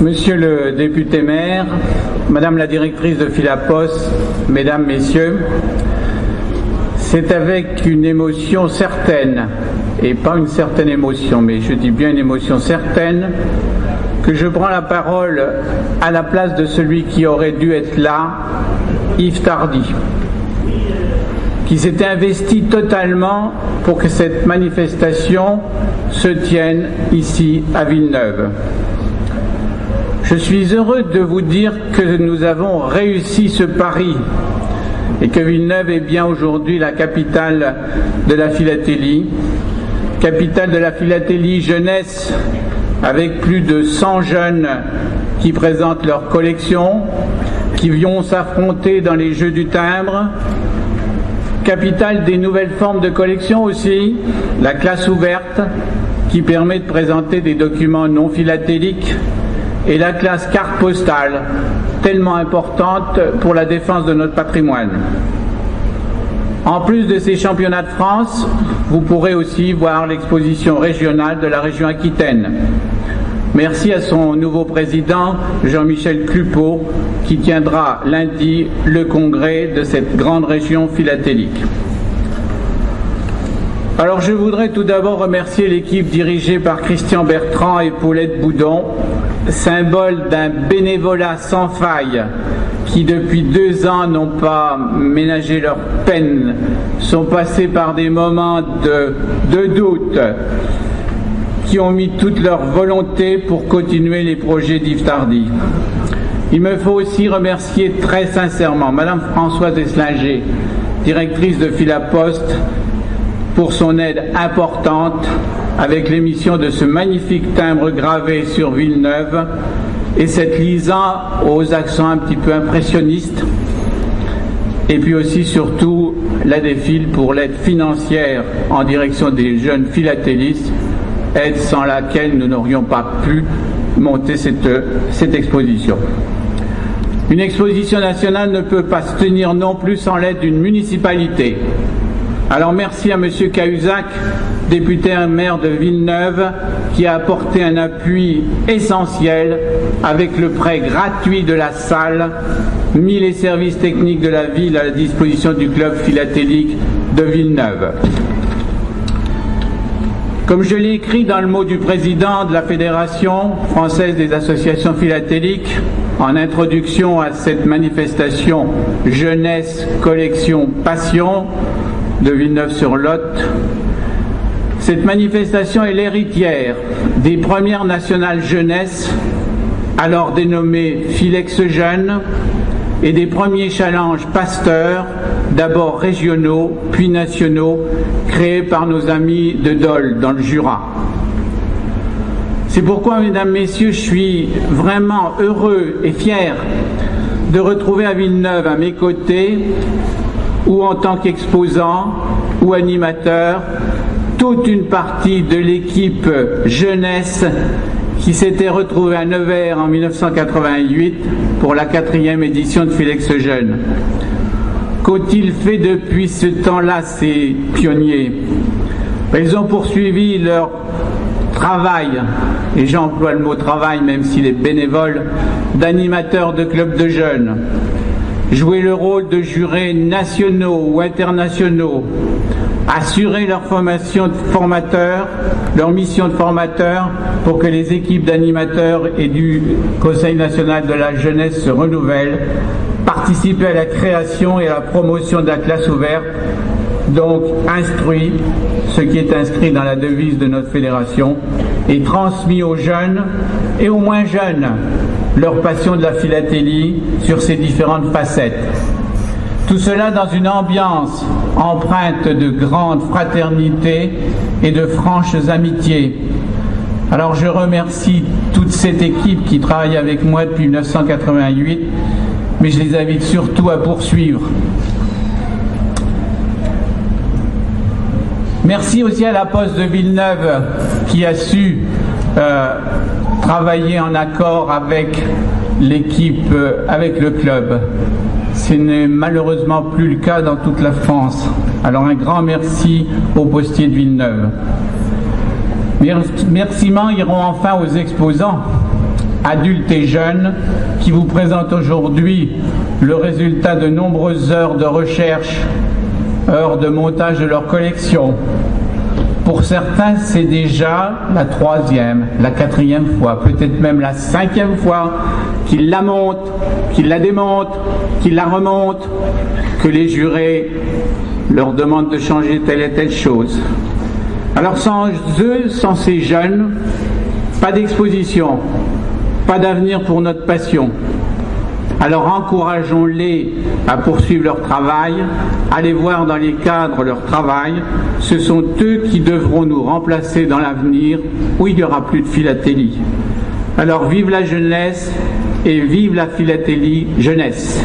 Monsieur le député maire, Madame la directrice de Philapost, Mesdames, Messieurs, c'est avec une émotion certaine, et pas une certaine émotion, mais je dis bien une émotion certaine, que je prends la parole à la place de celui qui aurait dû être là, Yves Tardy, qui s'était investi totalement pour que cette manifestation se tienne ici à Villeneuve. Je suis heureux de vous dire que nous avons réussi ce pari et que Villeneuve est bien aujourd'hui la capitale de la philatélie, jeunesse, avec plus de 100 jeunes qui présentent leur collection, qui vont s'affronter dans les Jeux du timbre, capitale des nouvelles formes de collection aussi, la classe ouverte, qui permet de présenter des documents non philatéliques, et la classe carte postale, tellement importante pour la défense de notre patrimoine. En plus de ces championnats de France, vous pourrez aussi voir l'exposition régionale de la région Aquitaine. Merci à son nouveau président, Jean-Michel Clupot, qui tiendra lundi le congrès de cette grande région philatélique. Alors je voudrais tout d'abord remercier l'équipe dirigée par Christian Bertrand et Paulette Boudon, symbole d'un bénévolat sans faille, qui depuis 2 ans n'ont pas ménagé leur peine, sont passés par des moments de doute, qui ont mis toute leur volonté pour continuer les projets d'Yves Tardy. Il me faut aussi remercier très sincèrement Madame Françoise Eslinger, directrice de Philapost, pour son aide importante avec l'émission de ce magnifique timbre gravé sur Villeneuve et cette lisant aux accents un petit peu impressionnistes, et puis aussi surtout la défile pour l'aide financière en direction des jeunes philatélistes, aide sans laquelle nous n'aurions pas pu monter cette exposition. Une exposition nationale ne peut pas se tenir non plus sans l'aide d'une municipalité. Alors merci à M. Cahuzac, député et maire de Villeneuve, qui a apporté un appui essentiel avec le prêt gratuit de la salle, mis les services techniques de la ville à la disposition du club philatélique de Villeneuve. Comme je l'ai écrit dans le mot du président de la Fédération française des associations philatéliques, en introduction à cette manifestation Jeunesse, Collection, Passion de Villeneuve-sur-Lot, cette manifestation est l'héritière des premières nationales jeunesse, alors dénommées Philex Jeunes, et des premiers challenges Pasteur, d'abord régionaux, puis nationaux, créés par nos amis de Dole, dans le Jura. C'est pourquoi, mesdames, messieurs, je suis vraiment heureux et fier de retrouver à Villeneuve, à mes côtés, ou en tant qu'exposant ou animateur, toute une partie de l'équipe jeunesse qui s'était retrouvée à Nevers en 1988 pour la 4e édition de Philex Jeunes. Qu'ont-ils fait depuis ce temps-là, ces pionniers? Ils ont poursuivi leur travail, et j'emploie le mot travail même s'il est bénévole, d'animateurs de clubs de jeunes, jouer le rôle de jurés nationaux ou internationaux, assurer leur formation de formateurs, leur mission de formateurs pour que les équipes d'animateurs et du Conseil national de la jeunesse se renouvellent, participer à la création et à la promotion de la classe ouverte, donc instruit, ce qui est inscrit dans la devise de notre fédération, et transmis aux jeunes et aux moins jeunes leur passion de la philatélie sur ses différentes facettes. Tout cela dans une ambiance empreinte de grande fraternité et de franches amitiés. Alors je remercie toute cette équipe qui travaille avec moi depuis 1988, mais je les invite surtout à poursuivre. Merci aussi à la Poste de Villeneuve qui a su travailler en accord avec l'équipe, avec le club. Ce n'est malheureusement plus le cas dans toute la France. Alors un grand merci aux postiers de Villeneuve. Mes remerciements iront enfin aux exposants adultes et jeunes, qui vous présentent aujourd'hui le résultat de nombreuses heures de recherche, heures de montage de leur collection. Pour certains, c'est déjà la 3e, la 4e fois, peut-être même la 5e fois qu'ils la montent, qu'ils la démontent, qu'ils la remontent, que les jurés leur demandent de changer telle et telle chose. Alors sans eux, sans ces jeunes, pas d'exposition, pas d'avenir pour notre passion. Alors encourageons-les à poursuivre leur travail, allez voir dans les cadres leur travail, ce sont eux qui devront nous remplacer dans l'avenir où il n'y aura plus de philatélie. Alors vive la jeunesse et vive la philatélie jeunesse.